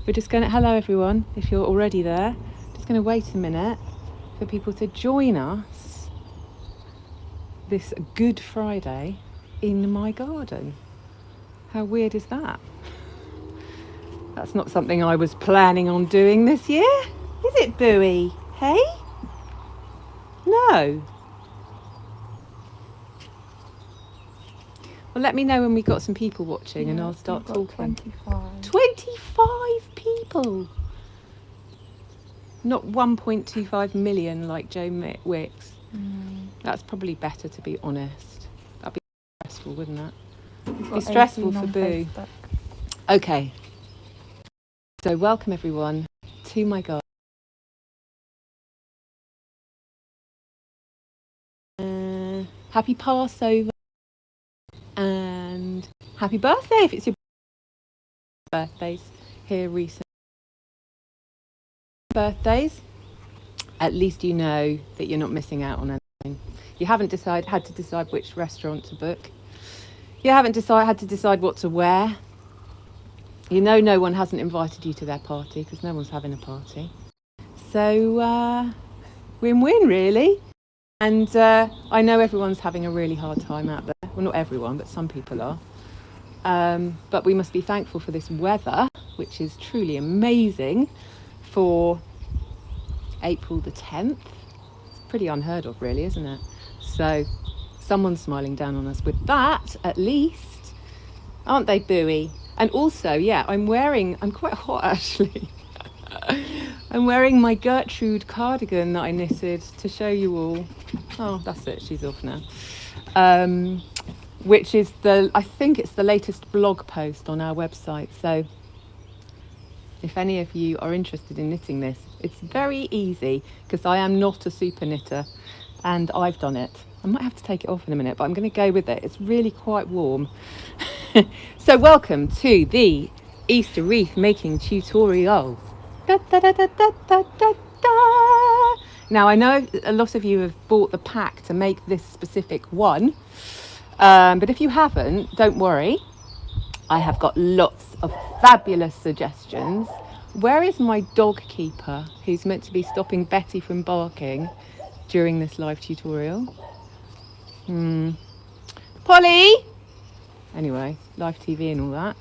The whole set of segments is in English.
We're just going to, hello everyone, if you're already there. Just going to wait a minute for people to join us this Good Friday in my garden. How weird is that? That's not something I was planning on doing this year. Is it, Booey? Hey? No. Well, let me know when we've got some people watching and I'll start talking. 25 people! Not 1.25 million like Joe Wicks. That's probably better, to be honest. That'd be stressful, wouldn't it? It'd be stressful for Boo. Okay. So welcome everyone to my garden. Happy Passover and happy birthday if it's your birthdays here recently. Birthdays, at least you know that you're not missing out on anything. You haven't had to decide which restaurant to book. You haven't had to decide what to wear. You know no one hasn't invited you to their party because no one's having a party. So win-win really. And I know everyone's having a really hard time out there. Well, not everyone, but some people are. But we must be thankful for this weather, which is truly amazing for April the 10th. It's pretty unheard of really, isn't it? So someone's smiling down on us with that, at least. Aren't they, Booey? And also, yeah, I'm quite hot actually. I'm wearing my Gertrude cardigan that I knitted to show you all. Oh, that's it, she's off now. Which is I think it's the latest blog post on our website. So if any of you are interested in knitting this, it's very easy because I am not a super knitter and I've done it. I might have to take it off in a minute, but I'm going to go with it. It's really quite warm. So welcome to the Easter wreath making tutorial. Da, da, da, da, da, da, da, da. Now I know a lot of you have bought the pack to make this specific one, but if you haven't, don't worry. I have got lots of fabulous suggestions. Where is my dog keeper who's meant to be stopping Betty from barking during this live tutorial? Polly! Anyway, live TV and all that.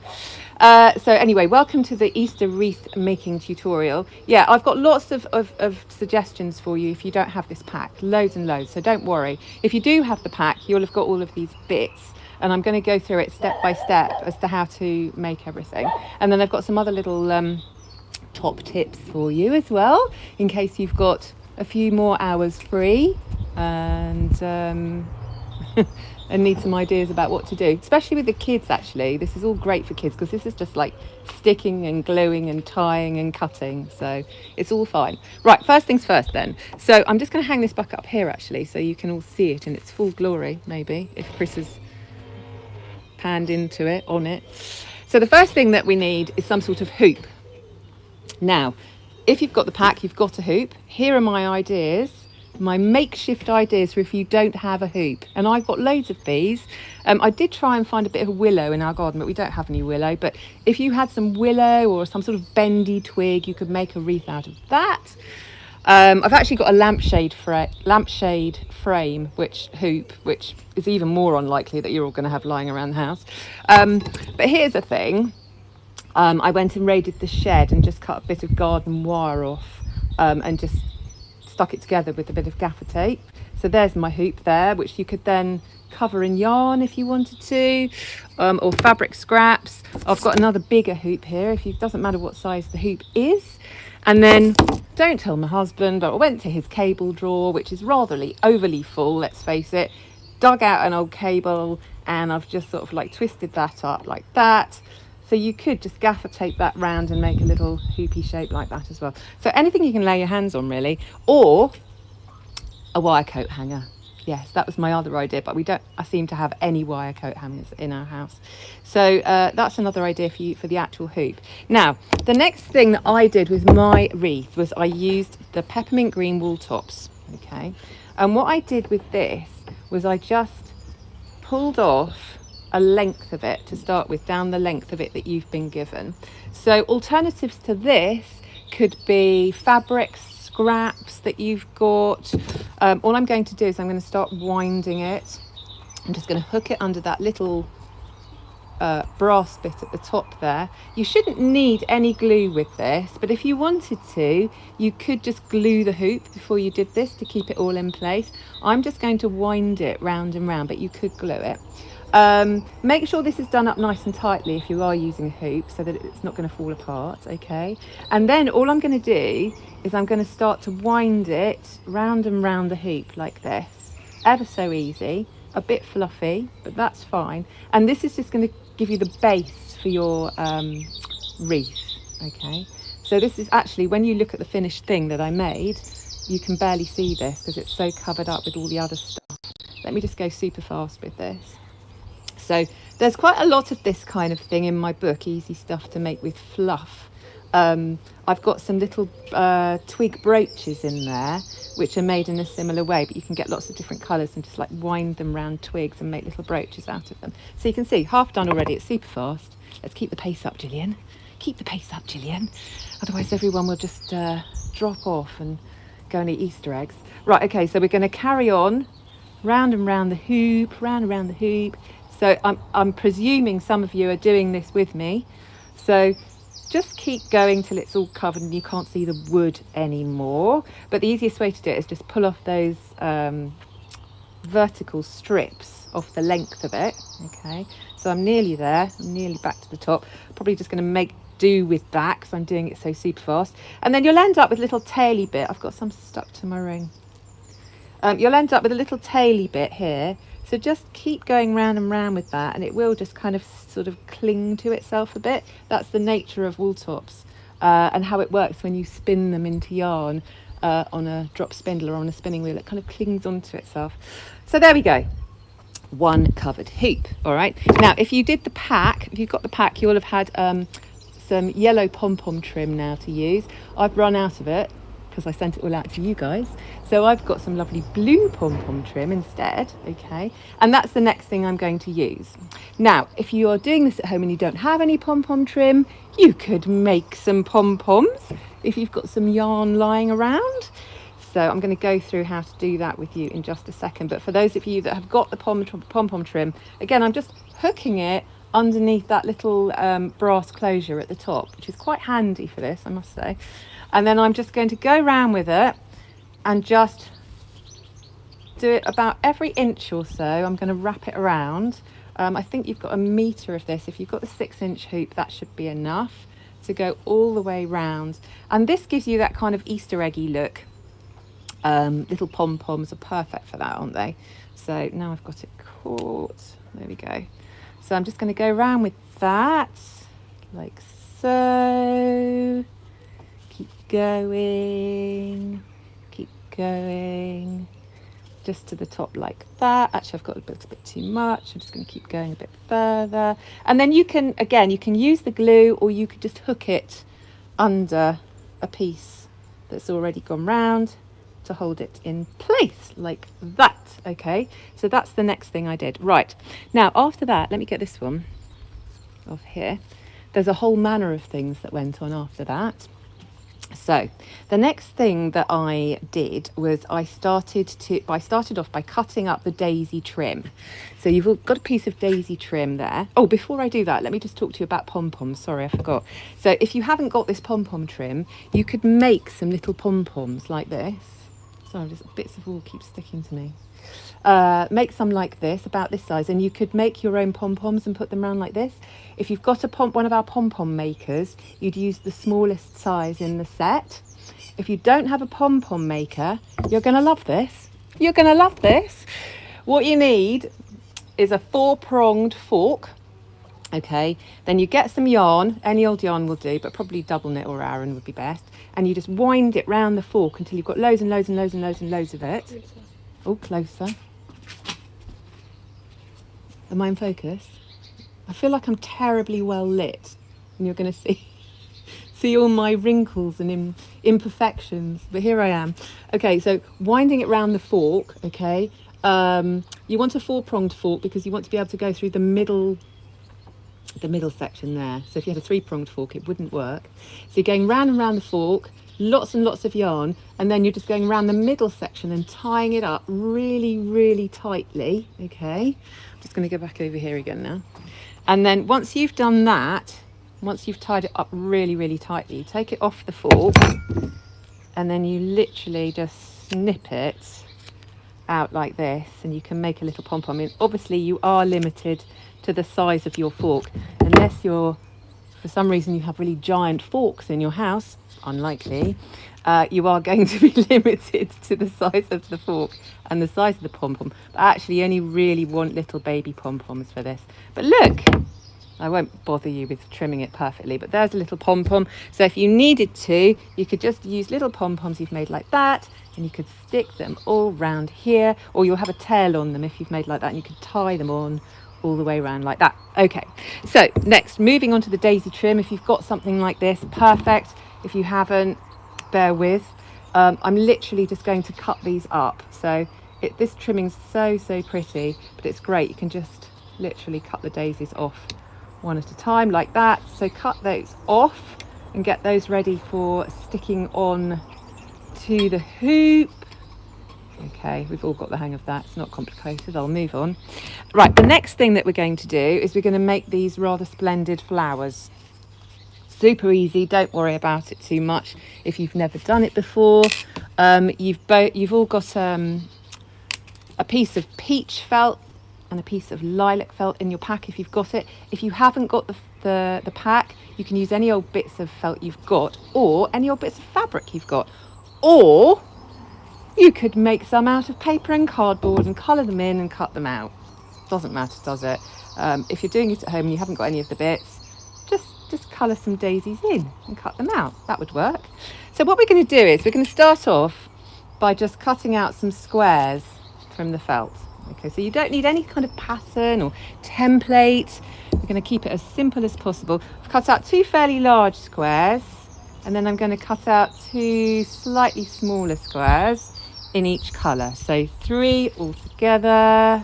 So anyway, welcome to the Easter wreath making tutorial. Yeah, I've got lots of suggestions for you if you don't have this pack, loads and loads, so don't worry. If you do have the pack, you'll have got all of these bits, and I'm going to go through it step by step as to how to make everything. And then I've got some other little top tips for you as well, in case you've got a few more hours free and and need some ideas about what to do, especially with the kids. Actually, this is all great for kids because this is just like sticking and gluing and tying and cutting, so it's all fine. Right, first things first then. So I'm just going to hang this back up here actually so you can all see it in its full glory, maybe, if Chris has panned into it, on it. So the first thing that we need is some sort of hoop. Now, if you've got the pack, you've got a hoop. Here are my ideas. My makeshift ideas for if you don't have a hoop, and I've got loads of these. I did try and find a bit of willow in our garden, but we don't have any willow. But if you had some willow or some sort of bendy twig, you could make a wreath out of that. I've actually got a lampshade frame which is even more unlikely that you're all going to have lying around the house. But here's the thing. I went and raided the shed and just cut a bit of garden wire off and just stuck it together with a bit of gaffer tape. So there's my hoop there, which you could then cover in yarn if you wanted to, or fabric scraps. I've got another bigger hoop here, it doesn't matter what size the hoop is. And then, don't tell my husband, I went to his cable drawer, which is rather overly full, let's face it, dug out an old cable, and I've just sort of like twisted that up like that. So you could just gaffer tape that round and make a little hoopy shape like that as well. So anything you can lay your hands on really, or a wire coat hanger. Yes, that was my other idea, but I seem to have any wire coat hangers in our house. So that's another idea for you for the actual hoop. Now, the next thing that I did with my wreath was I used the peppermint green wool tops, okay? And what I did with this was I just pulled off a length of it to start with, down the length of it that you've been given. So alternatives to this could be fabrics, scraps that you've got. All I'm going to do is I'm going to start winding it. I'm just going to hook it under that little brass bit at the top there. You shouldn't need any glue with this, but if you wanted to, you could just glue the hoop before you did this to keep it all in place. I'm just going to wind it round and round, but you could glue it. Make sure this is done up nice and tightly if you are using a hoop, so that it's not going to fall apart, okay? And then all I'm going to do is I'm going to start to wind it round and round the hoop like this. Ever so easy, a bit fluffy, but that's fine. And this is just going to give you the base for your wreath, okay? So this is actually, when you look at the finished thing that I made, you can barely see this because it's so covered up with all the other stuff. Let me just go super fast with this. So there's quite a lot of this kind of thing in my book, Easy Stuff to Make with Fluff. I've got some little twig brooches in there, which are made in a similar way, but you can get lots of different colours and just like wind them round twigs and make little brooches out of them. So you can see, half done already, it's super fast. Let's keep the pace up, Gillian. Keep the pace up, Gillian. Otherwise everyone will just drop off and go and eat Easter eggs. Right, okay, so we're going to carry on round and round the hoop, round and round the hoop. So I'm presuming some of you are doing this with me. So just keep going till it's all covered and you can't see the wood anymore. But the easiest way to do it is just pull off those vertical strips off the length of it. Okay, so I'm nearly there. I'm nearly back to the top. Probably just going to make do with that because I'm doing it so super fast. And then you'll end up with a little taily bit. I've got some stuck to my ring. You'll end up with a little taily bit here. So just keep going round and round with that, and it will just kind of sort of cling to itself a bit. That's the nature of wool tops and how it works when you spin them into yarn on a drop spindle or on a spinning wheel. It kind of clings onto itself. So there we go. One covered hoop. All right. Now, if you did the pack, if you've got the pack, you'll have had some yellow pom-pom trim now to use. I've run out of it because I sent it all out to you guys. So I've got some lovely blue pom-pom trim instead, okay? And that's the next thing I'm going to use. Now, if you are doing this at home and you don't have any pom-pom trim, you could make some pom-poms if you've got some yarn lying around. So I'm going to go through how to do that with you in just a second. But for those of you that have got the pom-pom trim, again, I'm just hooking it underneath that little brass closure at the top, which is quite handy for this, I must say. And then I'm just going to go round with it and just do it about every inch or so. I'm going to wrap it around. I think you've got a metre of this. If you've got the 6-inch hoop, that should be enough to go all the way round. And this gives you that kind of Easter eggy look. Little pom-poms are perfect for that, aren't they? So now I've got it caught. There we go. So I'm just going to go around with that, like so. Keep going, just to the top like that. Actually, I've got a little bit too much. I'm just going to keep going a bit further. And then you can, again, you can use the glue, or you could just hook it under a piece that's already gone round to hold it in place like that. Okay, so that's the next thing I did. Right, now after that, let me get this one off here. There's a whole manner of things that went on after that. So the next thing that I did was I started off by cutting up the daisy trim. So you've got a piece of daisy trim there. Oh, before I do that, let me just talk to you about pom-poms. Sorry, I forgot. So if you haven't got this pom-pom trim, you could make some little pom-poms like this. Sorry, just bits of wool keep sticking to me. Make some like this, about this size, and you could make your own pom-poms and put them around like this. If you've got one of our pom-pom makers, you'd use the smallest size in the set. If you don't have a pom-pom maker, you're going to love this. You're going to love this. What you need is a 4-pronged fork. Okay, then you get some yarn, any old yarn will do, but probably double knit or Aran would be best. And you just wind it round the fork until you've got loads and loads and loads and loads and loads of it. Oh, closer. Am I in focus? I feel like I'm terribly well lit, and you're going to see all my wrinkles and imperfections, but here I am. Okay, so winding it round the fork, okay, You want a 4-pronged fork because you want to be able to go through the middle section there. So if you had a 3-pronged fork, it wouldn't work. So you're going round and round the fork, lots and lots of yarn, and then you're just going around the middle section and tying it up really, really tightly. Okay, I'm just going to go back over here again now. And then once you've done that, once you've tied it up really, really tightly, you take it off the fork and then you literally just snip it out like this, and you can make a little pom-pom. I mean, obviously you are limited to the size of your fork, unless you're, for some reason, you have really giant forks in your house, unlikely, you are going to be limited to the size of the fork and the size of the pom-pom. But actually you only really want little baby pom-poms for this. But look, I won't bother you with trimming it perfectly, but there's a little pom-pom. So if you needed to, you could just use little pom-poms you've made like that, and you could stick them all round here, or you'll have a tail on them if you've made like that, and you could tie them on all the way around like that. Okay, so next, moving on to the daisy trim. If you've got something like this, perfect. If you haven't, bear with. I'm literally just going to cut these up. So this trimming's so pretty, but it's great. You can just literally cut the daisies off one at a time like that. So cut those off and get those ready for sticking on to the hoop. Okay, we've all got the hang of that. It's not complicated. I'll move on. Right, the next thing that we're going to do is we're going to make these rather splendid flowers. Super easy, don't worry about it too much if you've never done it before. You've all got a piece of peach felt and a piece of lilac felt in your pack if you've got it. If you haven't got the pack, you can use any old bits of felt you've got, or any old bits of fabric you've got, or you could make some out of paper and cardboard and colour them in and cut them out. Doesn't matter, does it? If you're doing it at home and you haven't got any of the bits, just colour some daisies in and cut them out. That would work. So what we're going to do is we're going to start off by just cutting out some squares from the felt. Okay, so you don't need any kind of pattern or template. We're going to keep it as simple as possible. I've cut out 2 fairly large squares, and then I'm going to cut out 2 slightly smaller squares in each colour. So 3 altogether.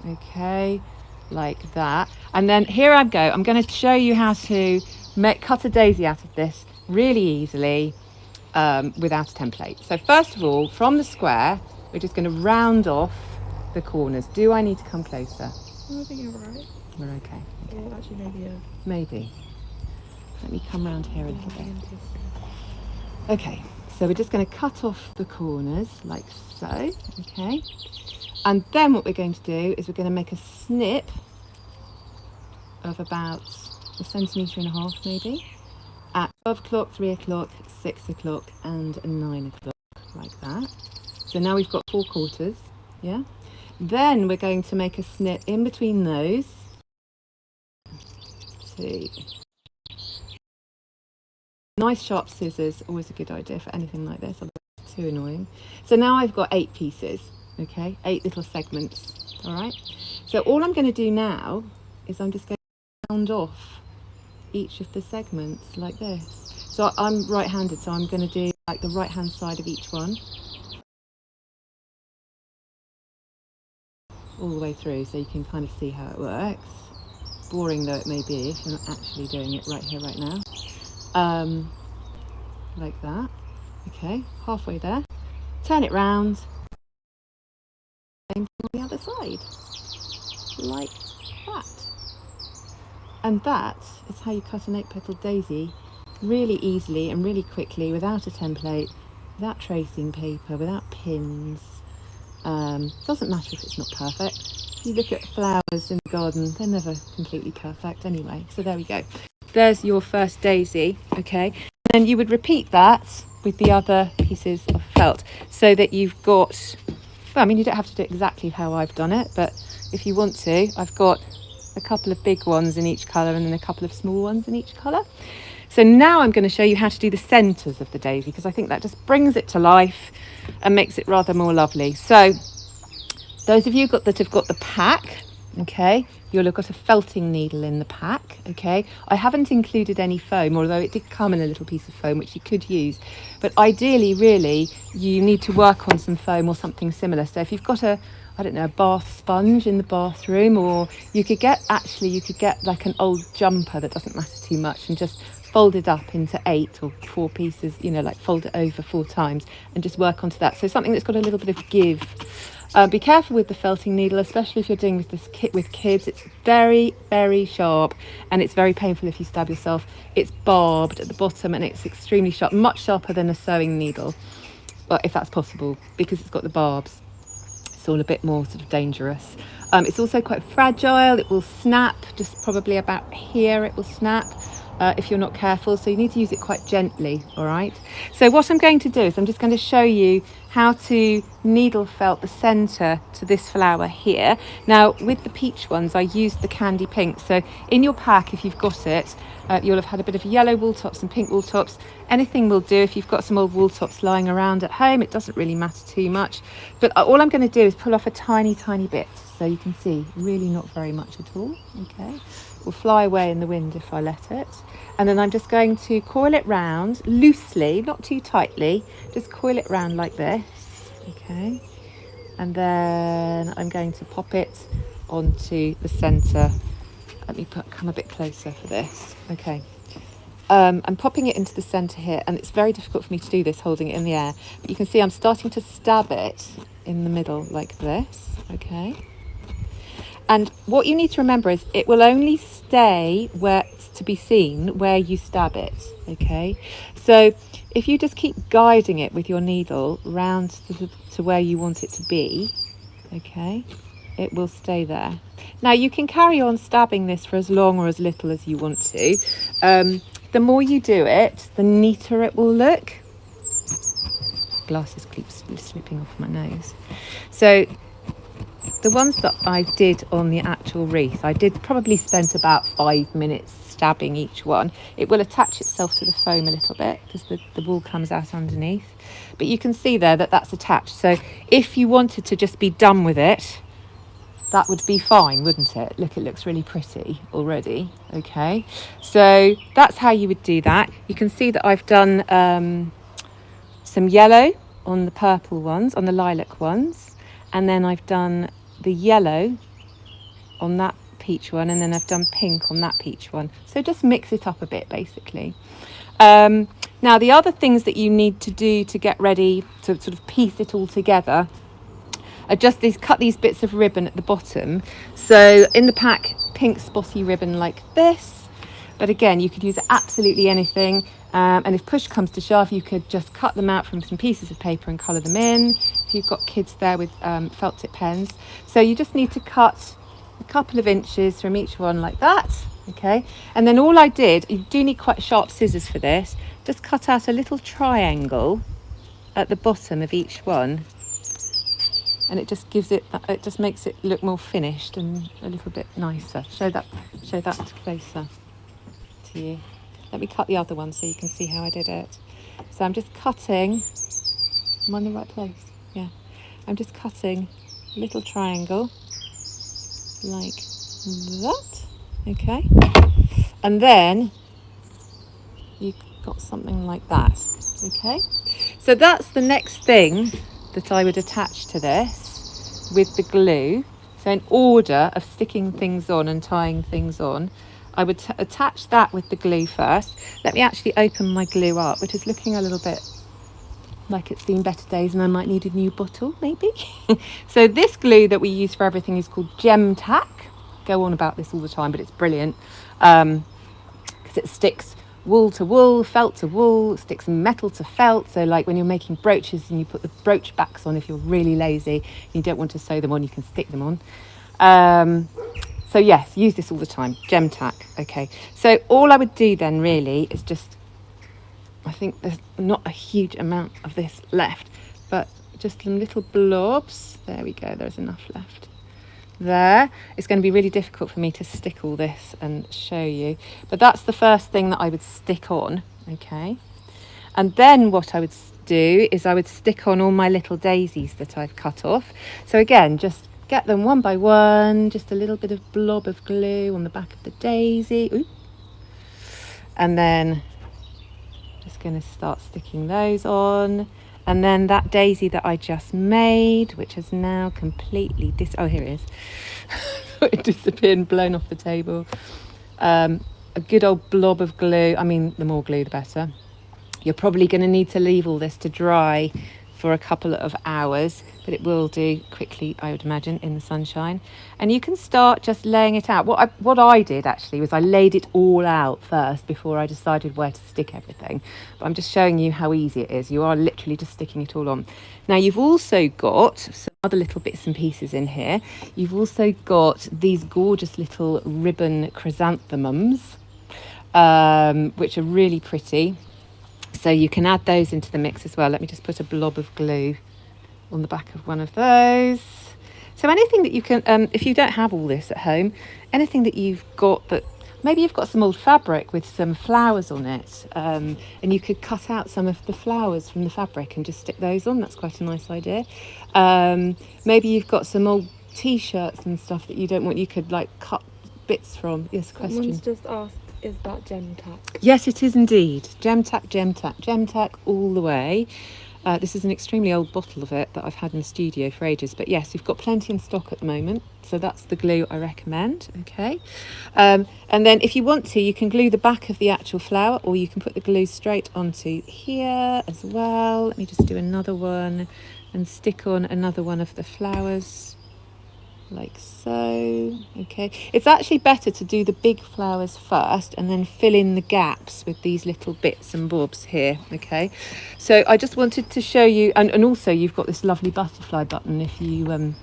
Okay, like that. And then here I go. I'm going to show you how to cut a daisy out of this really easily without a template. So first of all, from the square, we're just going to round off the corners. Do I need to come closer? I think you're right. We're okay. Well, actually, maybe, yeah. Maybe. Let me come round here a little bit. Okay, so we're just going to cut off the corners like so. Okay. And then what we're going to do is we're going to make a snip of about 1.5 centimetres maybe at 12 o'clock, 3 o'clock, 6 o'clock and 9 o'clock, like that. So now we've got 4 quarters, yeah? Then we're going to make a snip in between those. 2. Nice sharp scissors, always a good idea for anything like this, otherwise it's too annoying. So now I've got 8 pieces, okay? 8 little segments, all right? So all I'm going to do now is I'm just going to round off each of the segments like this. So I'm right-handed, so I'm going to do like the right-hand side of each one, all the way through, so you can kind of see how it works. Boring though it may be if you're not actually doing it right here, right now. Like that. Okay, halfway there. Turn it round. Same thing on the other side. Like that. And that is how you cut an 8-petal daisy really easily and really quickly, without a template, without tracing paper, without pins. Doesn't matter if it's not perfect. If you look at flowers in the garden, they're never completely perfect anyway. So there we go. There's your first daisy, okay? And you would repeat that with the other pieces of felt so that you've got, well, I mean, you don't have to do it exactly how I've done it, but if you want to, I've got a couple of big ones in each colour and then a couple of small ones in each colour. So now I'm going to show you how to do the centres of the daisy, because I think that just brings it to life and makes it rather more lovely. So those of you that have got the pack, Okay, you'll have got a felting needle in the pack. Okay, I haven't included any foam, although it did come in a little piece of foam which you could use, but ideally really you need to work on some foam or something similar. So if you've got a, I don't know, a bath sponge in the bathroom, or you could get like an old jumper that doesn't matter too much and just fold it up into 8 or 4 pieces, you know, like fold it over 4 times and just work onto that. So something that's got a little bit of give. Be careful with the felting needle, especially if you're doing this kit with kids. It's very, very sharp, and it's very painful if you stab yourself. It's barbed at the bottom and it's extremely sharp, much sharper than a sewing needle, well, if that's possible, because it's got the barbs. It's all a bit more sort of dangerous. It's also quite fragile. It will snap, just probably about here it will snap. If you're not careful, so you need to use it quite gently. All right, so what I'm going to do is I'm just going to show you how to needle felt the center to this flower here. Now with the peach ones I used the candy pink, so in your pack, if you've got it, you'll have had a bit of yellow wool tops and pink wool tops. Anything will do. If you've got some old wool tops lying around at home, it doesn't really matter too much, but all I'm going to do is pull off a tiny bit, so you can see really not very much at all. Okay, will fly away in the wind if I let it. And then I'm just going to coil it round loosely, not too tightly, just coil it round like this. Okay, and then I'm going to pop it onto the centre. Let me come a bit closer for this. Okay, I'm popping it into the centre here, and it's very difficult for me to do this holding it in the air, but you can see I'm starting to stab it in the middle like this. Okay, and what you need to remember is it will only stay where it's to be seen where you stab it. Okay, so if you just keep guiding it with your needle round to where you want it to be, okay, it will stay there. Now you can carry on stabbing this for as long or as little as you want to. The more you do it, the neater it will look. Glasses keep slipping off my nose. So the ones that I did on the actual wreath, I did probably spent about 5 minutes stabbing each one. It will attach itself to the foam a little bit because the wool comes out underneath. But you can see there that that's attached. So if you wanted to just be done with it, that would be fine, wouldn't it? Look, it looks really pretty already. Okay, so that's how you would do that. You can see that I've done some yellow on the purple ones, on the lilac ones, and then I've done the yellow on that peach one, and then I've done pink on that peach one. So just mix it up a bit, basically. Now the other things that you need to do to get ready to sort of piece it all together are just cut these bits of ribbon at the bottom. So in the pack, pink spotty ribbon like this, but again you could use absolutely anything, and if push comes to shove you could just cut them out from some pieces of paper and colour them in if you've got kids there with felt tip pens. So you just need to cut a couple of inches from each one like that. Okay, and then all I did, you do need quite sharp scissors for this, just cut out a little triangle at the bottom of each one, and it just gives it just makes it look more finished and a little bit nicer. Show that closer to you. Let me cut the other one so you can see how I did it. So I'm just cutting, I'm on the right place, yeah. I'm just cutting a little triangle like that. Okay, and then you've got something like that. Okay, so that's the next thing that I would attach to this with the glue. So in order of sticking things on and tying things on, I would attach that with the glue first. Let me actually open my glue up, which is looking a little bit like it's seen better days and I might need a new bottle maybe. So this glue that we use for everything is called Gem Tack. Go on about this all the time, but it's brilliant because it sticks wool to wool, felt to wool, sticks metal to felt. So like when you're making brooches and you put the brooch backs on, if you're really lazy and you don't want to sew them on, you can stick them on. So yes, use this all the time, Gem Tack. Okay, so all I would do then really is just, I think there's not a huge amount of this left, but just some little blobs. There we go, there's enough left. There, it's going to be really difficult for me to stick all this and show you, but that's the first thing that I would stick on. Okay, and then what I would do is I would stick on all my little daisies that I've cut off. So again, just get them one by one, just a little bit of blob of glue on the back of the daisy. Ooh. And then just going to start sticking those on. And then that daisy that I just made, which has now completely oh, here it is. It disappeared and blown off the table. A good old blob of glue. I mean, the more glue, the better. You're probably going to need to leave all this to dry for a couple of hours, but it will do quickly, I would imagine, in the sunshine. And you can start just laying it out. What I did actually was I laid it all out first before I decided where to stick everything. But I'm just showing you how easy it is. You are literally just sticking it all on. Now you've also got some other little bits and pieces in here. You've also got these gorgeous little ribbon chrysanthemums, which are really pretty. So you can add those into the mix as well. Let me just put a blob of glue on the back of one of those. So anything that you can, if you don't have all this at home, anything that you've got that, maybe you've got some old fabric with some flowers on it, and you could cut out some of the flowers from the fabric and just stick those on. That's quite a nice idea. Maybe you've got some old t-shirts and stuff that you don't want, you could like cut bits from. Yes, question. Someone's just asked, is that gem tack? Yes, it is indeed. Gem tack, gem tack, gem tack all the way. This is an extremely old bottle of it that I've had in the studio for ages. But yes, we've got plenty in stock at the moment. So that's the glue I recommend. Okay. And then if you want to, you can glue the back of the actual flower, or you can put the glue straight onto here as well. Let me just do another one and stick on another one of the flowers. Like so. Okay, it's actually better to do the big flowers first and then fill in the gaps with these little bits and bobs here. Okay, so I just wanted to show you, and also you've got this lovely butterfly button if you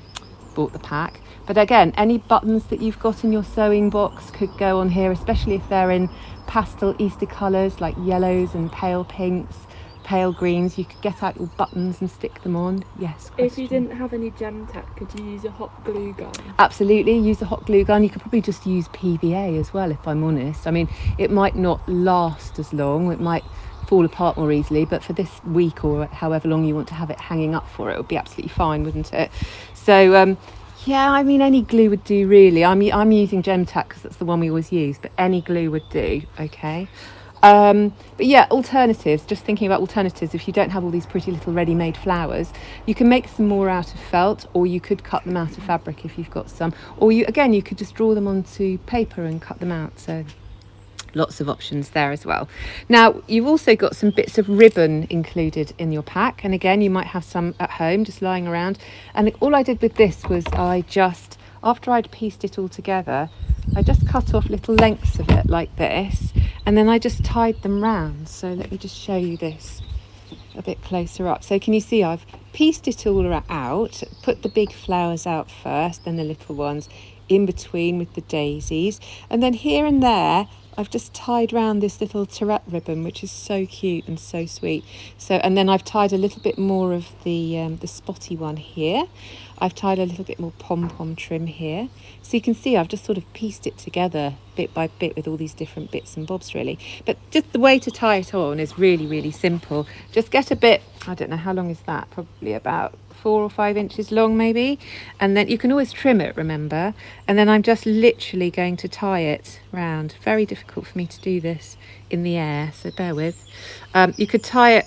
bought the pack. But again, any buttons that you've got in your sewing box could go on here, especially if they're in pastel Easter colours like yellows and pale pinks, pale greens. You could get out your buttons and stick them on. Yes, question. If you didn't have any gem tack, could you use a hot glue gun? Absolutely, use a hot glue gun. You could probably just use PVA as well, if I'm honest. I mean, it might not last as long, it might fall apart more easily, but for this week or however long you want to have it hanging up for, it would be absolutely fine, wouldn't it? So yeah, I mean, any glue would do really. I'm using gem tack because that's the one we always use, but any glue would do. Okay. But yeah, alternatives, just thinking about alternatives. If you don't have all these pretty little ready-made flowers, you can make some more out of felt, or you could cut them out of fabric if you've got some, or you could just draw them onto paper and cut them out. So lots of options there as well. Now you've also got some bits of ribbon included in your pack, and again you might have some at home just lying around. And all I did with this was after I'd pieced it all together, I just cut off little lengths of it like this, and then I just tied them round. So let me just show you this a bit closer up. So can you see I've pieced it all out, put the big flowers out first, then the little ones in between with the daisies, and then here and there I've just tied round this little turret ribbon, which is so cute and so sweet. So, and then I've tied a little bit more of the spotty one here. I've tied a little bit more pom-pom trim here. So you can see I've just sort of pieced it together bit by bit with all these different bits and bobs really. But just the way to tie it on is really, really simple. Just get a bit, I don't know, how long is that? Probably about 4 or 5 inches long maybe. And then you can always trim it, remember. And then I'm just literally going to tie it round. Very difficult for me to do this in the air, so bear with. You could tie it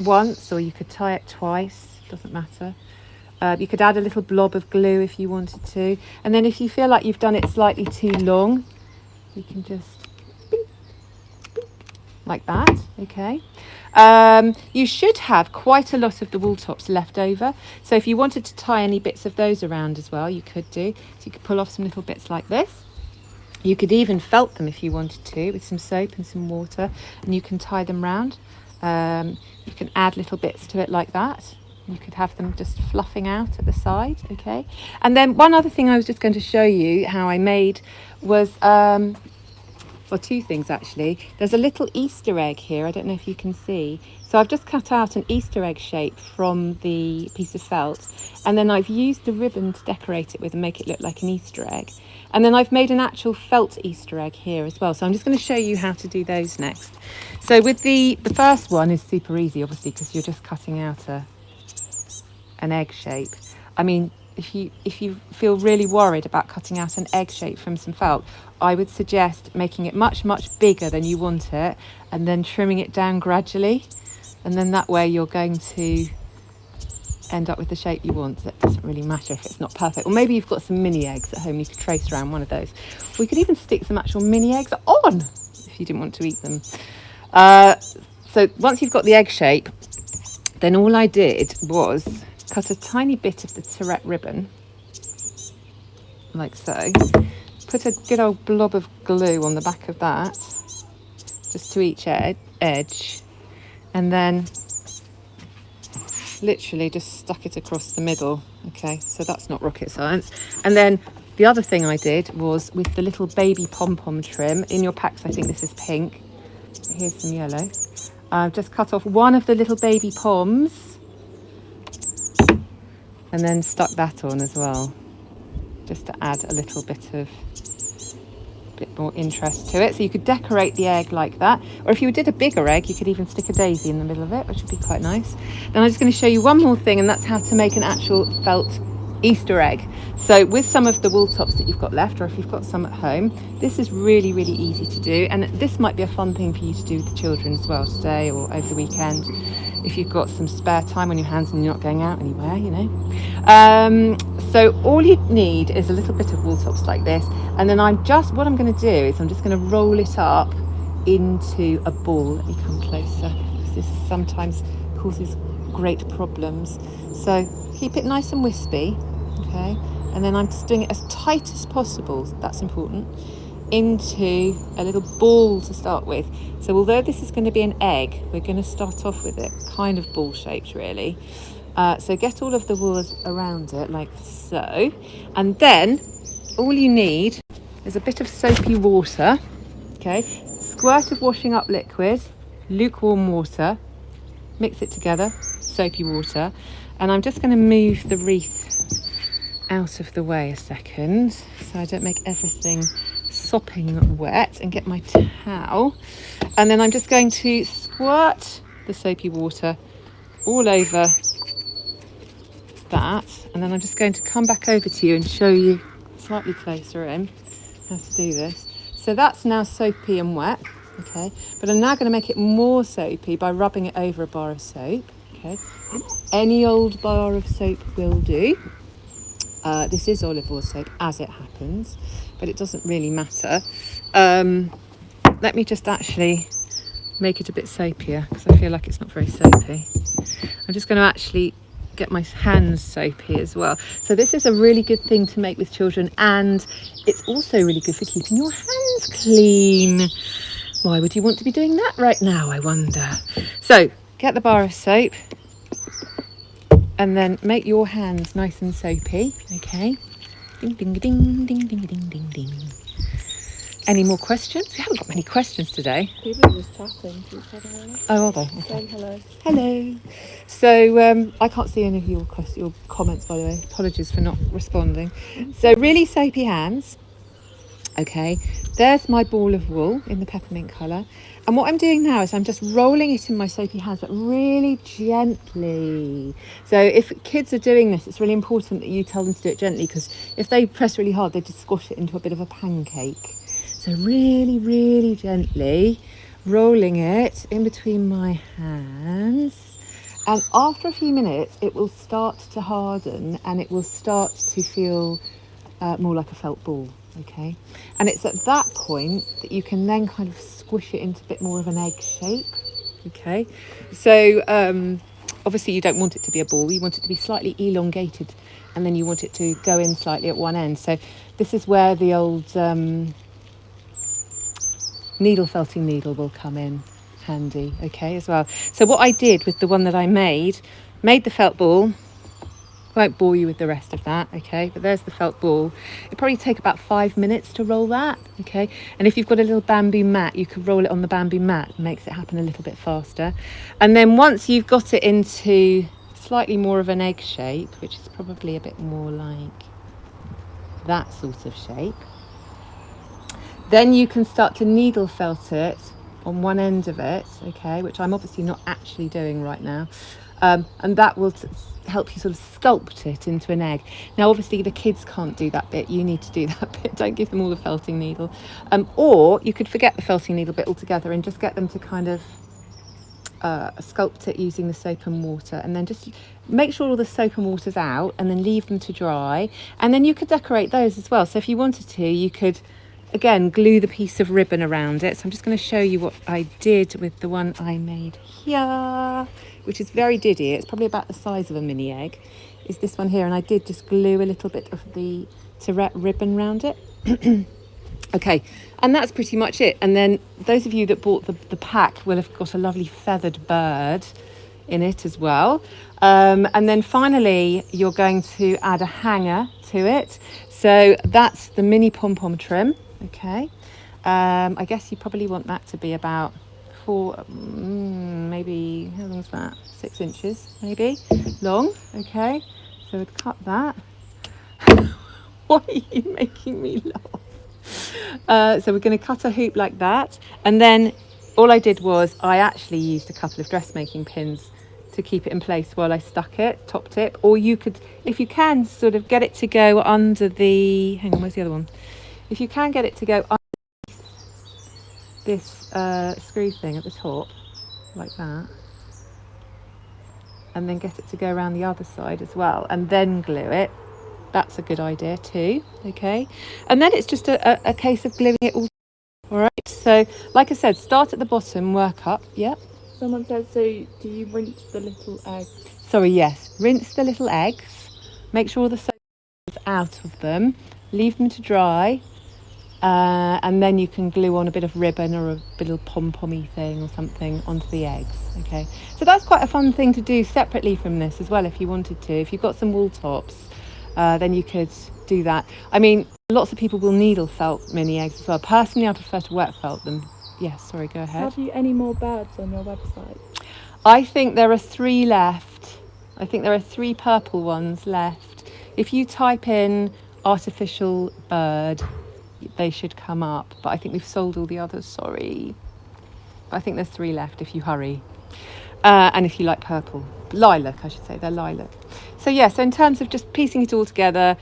once or you could tie it twice, doesn't matter. You could add a little blob of glue if you wanted to. And then if you feel like you've done it slightly too long, you can just beep, beep, like that, okay. You should have quite a lot of the wool tops left over. So if you wanted to tie any bits of those around as well, you could do. So you could pull off some little bits like this. You could even felt them if you wanted to with some soap and some water, and you can tie them round. You can add little bits to it like that. You could have them just fluffing out at the side, okay? And then one other thing I was just going to show you how I made was, well, 2 things actually. There's a little Easter egg here, I don't know if you can see. So I've just cut out an Easter egg shape from the piece of felt, and then I've used the ribbon to decorate it with and make it look like an Easter egg. And then I've made an actual felt Easter egg here as well. So I'm just going to show you how to do those next. So with the first one is super easy, obviously, because you're just cutting out an egg shape. I mean, if you feel really worried about cutting out an egg shape from some felt, I would suggest making it much bigger than you want it, and then trimming it down gradually, and then that way you're going to end up with the shape you want. It doesn't really matter if it's not perfect. Or maybe you've got some mini eggs at home, you could trace around one of those. We could even stick some actual mini eggs on if you didn't want to eat them. So once you've got the egg shape, then all I did was cut a tiny bit of the Tourette ribbon, like so. Put a good old blob of glue on the back of that, just to each edge, and then literally just stuck it across the middle. Okay, so that's not rocket science. And then the other thing I did was with the little baby pom-pom trim, in your packs I think this is pink, but here's some yellow. I've just cut off one of the little baby poms and then stuck that on as well, just to add a little bit more interest to it. So you could decorate the egg like that, or if you did a bigger egg you could even stick a daisy in the middle of it, which would be quite nice. Then I'm just going to show you one more thing, and that's how to make an actual felt Easter egg. So with some of the wool tops that you've got left, or if you've got some at home, this is really easy to do, and this might be a fun thing for you to do with the children as well today or over the weekend, if you've got some spare time on your hands and you're not going out anywhere, you know. So all you need is a little bit of wool tops like this, and then what I'm going to do is I'm just going to roll it up into a ball. Let me come closer, because this sometimes causes great problems. So keep it nice and wispy, okay, and then I'm just doing it as tight as possible, that's important, into a little ball to start with. So although this is going to be an egg, we're going to start off with it kind of ball shaped really. So get all of the wool around it like so, and then all you need is a bit of soapy water, okay, squirt of washing up liquid, lukewarm water, mix it together, soapy water, and I'm just going to move the wreath out of the way a second so I don't make everything sopping wet, and get my towel, and then I'm just going to squirt the soapy water all over that, and then I'm just going to come back over to you and show you slightly closer in how to do this. So that's now soapy and wet, okay, but I'm now going to make it more soapy by rubbing it over a bar of soap, okay. Any old bar of soap will do. This is olive oil soap as it happens, but it doesn't really matter. Let me just actually make it a bit soapier, because I feel like it's not very soapy. I'm just going to actually get my hands soapy as well. So this is a really good thing to make with children, and it's also really good for keeping your hands clean. Why would you want to be doing that right now, I wonder? So get the bar of soap and then make your hands nice and soapy, okay? Ding, ding, ding, ding, ding, ding, ding, ding. Any more questions? We haven't got many questions today. People are just chatting to each other, really. Oh, are they? Okay. Saying hello. Hello. So I can't see any of your comments, by the way. Apologies for not responding. So really soapy hands. Okay, there's my ball of wool in the peppermint colour, and what I'm doing now is I'm just rolling it in my soapy hands, but really gently. So if kids are doing this, it's really important that you tell them to do it gently, because if they press really hard, they just squash it into a bit of a pancake. So really gently rolling it in between my hands, and after a few minutes it will start to harden and it will start to feel more like a felt ball. Okay, and it's at that point that you can then kind of squish it into a bit more of an egg shape. Okay, so obviously you don't want it to be a ball, you want it to be slightly elongated, and then you want it to go in slightly at one end. So this is where the old needle felting needle will come in handy, okay, as well. So what I did with the one that I made the felt ball. Won't bore you with the rest of that, okay, but there's the felt ball. It'll probably take about 5 minutes to roll that, okay, and if you've got a little bamboo mat, you could roll it on the bamboo mat. It makes it happen a little bit faster. And then once you've got it into slightly more of an egg shape, which is probably a bit more like that sort of shape, then you can start to needle felt it on one end of it, okay, which I'm obviously not actually doing right now. and that will help you sort of sculpt it into an egg. Now obviously the kids can't do that bit, you need to do that bit. Don't give them all the felting needle, or you could forget the felting needle bit altogether and just get them to kind of sculpt it using the soap and water, and then just make sure all the soap and water's out and then leave them to dry, and then you could decorate those as well. So if you wanted to, you could again glue the piece of ribbon around it. So I'm just going to show you what I did with the one I made here, which is very diddy. It's probably about the size of a mini egg, is this one here, and I did just glue a little bit of the Tourette ribbon around it. Okay, and that's pretty much it. And then those of you that bought the pack will have got a lovely feathered bird in it as well. And then finally, you're going to add a hanger to it. So that's the mini pom-pom trim, okay. I guess you probably want that to be about maybe, how long is that? 6 inches, maybe, long, okay. So we'd cut that. Why are you making me laugh? So we're going to cut a hoop like that, and then all I did was I actually used a couple of dressmaking pins to keep it in place while I stuck it, top tip. Or you could, if you can, sort of get it to go under the, hang on, where's the other one? If you can get it to go under this screw thing at the top, like that, and then get it to go around the other side as well, and then glue it. That's a good idea too, okay? And then it's just a case of gluing it all right? So, like I said, start at the bottom, work up, yep. Someone says, so do you rinse the little eggs? Sorry, yes. Rinse the little eggs, make sure all the soap is out of them, leave them to dry, and then you can glue on a bit of ribbon or a little pom-pommy thing or something onto the eggs, okay? So that's quite a fun thing to do separately from this as well if you wanted to. If you've got some wool tops, then you could do that. I mean, lots of people will needle felt mini eggs as well. Personally, I prefer to wet felt them. Yes, sorry, go ahead. Have you any more birds on your website? I think there are 3 left. I think there are 3 purple ones left. If you type in artificial bird, they should come up. But I think we've sold all the others, sorry. But I think there's 3 left if you hurry. And if you like purple. Lilac, I should say, they're lilac. So yeah, so in terms of just piecing it all together,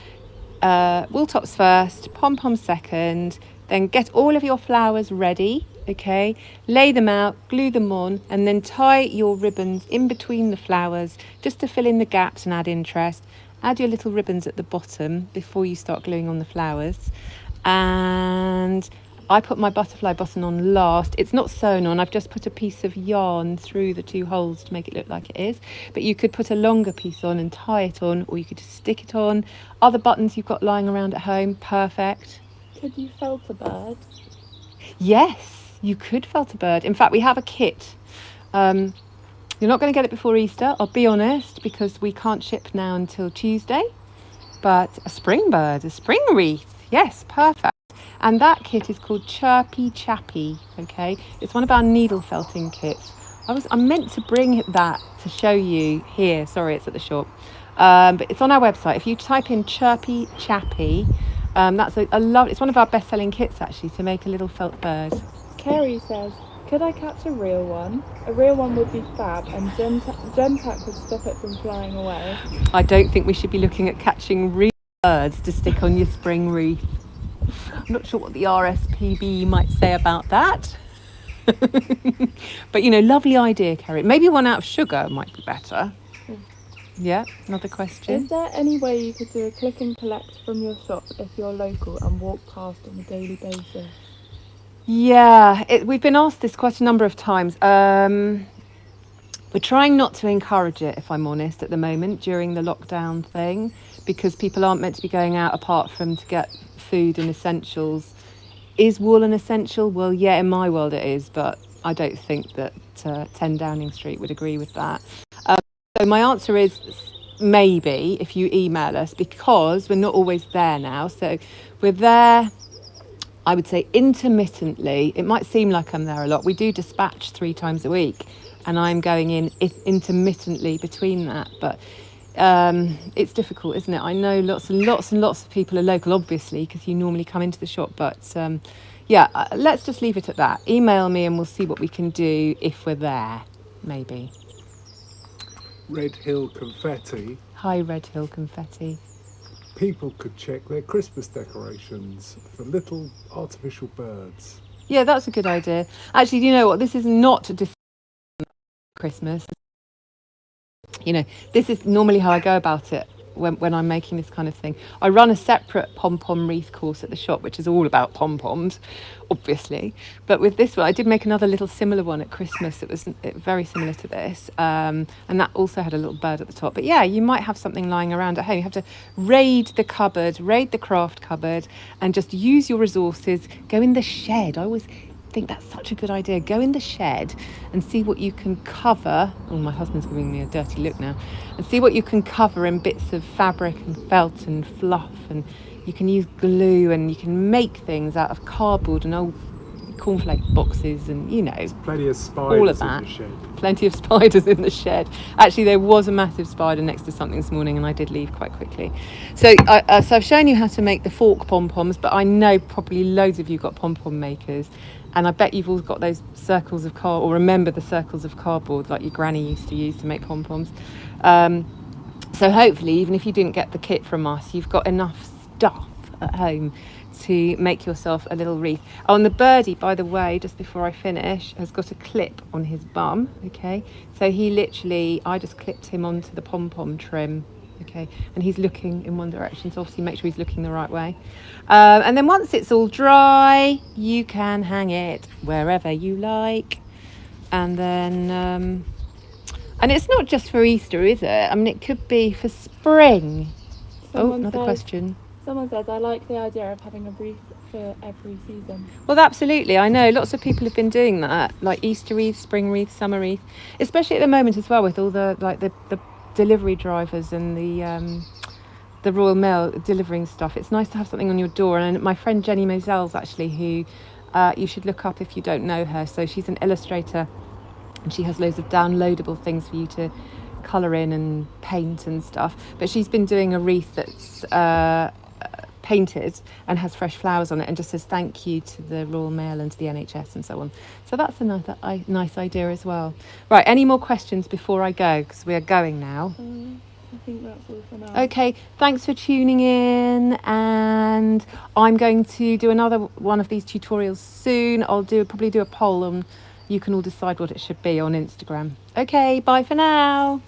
wool tops first, pom-poms second, then get all of your flowers ready, okay, lay them out, glue them on, and then tie your ribbons in between the flowers just to fill in the gaps and add interest. Add your little ribbons at the bottom before you start gluing on the flowers. And I put my butterfly button on last. It's not sewn on, I've just put a piece of yarn through the 2 holes to make it look like it is. But you could put a longer piece on and tie it on, or you could just stick it on. Other buttons you've got lying around at home, perfect. Could you felt a bird? Yes, you could felt a bird. In fact, we have a kit. You're not going to get it before Easter, I'll be honest, because we can't ship now until Tuesday. But a spring bird, a spring wreath, yes, perfect. And that kit is called Chirpy Chappy, okay? It's one of our needle felting kits. I meant to bring that to show you here. Sorry, it's at the shop. But it's on our website. If you type in Chirpy Chappy, that's it's one of our best-selling kits, actually, to make a little felt bird. Kerry says, could I catch a real one? A real one would be fab, and Gemtac would stop it from flying away. I don't think we should be looking at catching real birds to stick on your spring wreath. I'm not sure what the RSPB might say about that. But, you know, lovely idea, Kerry. Maybe one out of sugar might be better. Yeah, another question. Is there any way you could do a click and collect from your shop if you're local and walk past on a daily basis? Yeah, we've been asked this quite a number of times. We're trying not to encourage it, if I'm honest, at the moment during the lockdown thing, because people aren't meant to be going out apart from to get food and essentials. Is wool an essential? Well, yeah, in my world it is, but I don't think that 10 Downing Street would agree with that. So my answer is maybe if you email us, because we're not always there now. So we're there, I would say, intermittently. It might seem like I'm there a lot. We do dispatch 3 times a week, and I'm going in intermittently between that. But it's difficult, isn't it? I know lots and lots and lots of people are local, obviously, because you normally come into the shop. But yeah, let's just leave it at that. Email me and we'll see what we can do if we're there, maybe. Red Hill confetti, Hi, Red Hill confetti. people could check their Christmas decorations for little artificial birds. Yeah, that's a good idea. Actually, do you know what? This is not Christmas. You know, this is normally how I go about it when I'm making this kind of thing. I run a separate pom-pom wreath course at the shop, which is all about pom-poms, obviously. But with this one, I did make another little similar one at Christmas. It was very similar to this. And that also had a little bird at the top. But yeah, you might have something lying around at home. You have to raid the cupboard, raid the craft cupboard, and just use your resources. Go in the shed. I always think that's such a good idea. Go in the shed and see what you can cover. Oh, my husband's giving me a dirty look now. And see what you can cover in bits of fabric and felt and fluff, and you can use glue, and you can make things out of cardboard and old cornflake boxes, and you know, Plenty of spiders all of that. in the shed. Plenty of spiders in the shed. Actually, there was a massive spider next to something this morning, and I did leave quite quickly. So I've shown you how to make the fork pom-poms, but I know probably loads of you got pom-pom makers, and I bet you've all got those circles of card, or remember the circles of cardboard like your granny used to use to make pom-poms. So hopefully, even if you didn't get the kit from us, you've got enough stuff at home to make yourself a little wreath. Oh, and the birdie, by the way, just before I finish, has got a clip on his bum, okay? So he literally, I just clipped him onto the pom-pom trim, okay? And he's looking in one direction, so obviously make sure he's looking the right way. And then once it's all dry, you can hang it wherever you like. And then, and it's not just for Easter, is it? I mean, it could be for spring. Another question. Someone says, I like the idea of having a wreath for every season. Well, absolutely. I know lots of people have been doing that, like Easter wreath, spring wreath, summer wreath, especially at the moment as well with all the the delivery drivers and the Royal Mail delivering stuff. It's nice to have something on your door. And my friend Jenny Mozelles, actually, who you should look up if you don't know her. So she's an illustrator, and she has loads of downloadable things for you to colour in and paint and stuff. But she's been doing a wreath that's painted and has fresh flowers on it, and just says thank you to the Royal Mail and to the NHS and so on. So that's another nice idea as well. Right, any more questions before I go, because we are going now? I think that's all for now. Okay, thanks for tuning in, and I'm going to do another one of these tutorials soon. I'll probably do a poll, and you can all decide what it should be on Instagram. Okay, bye for now.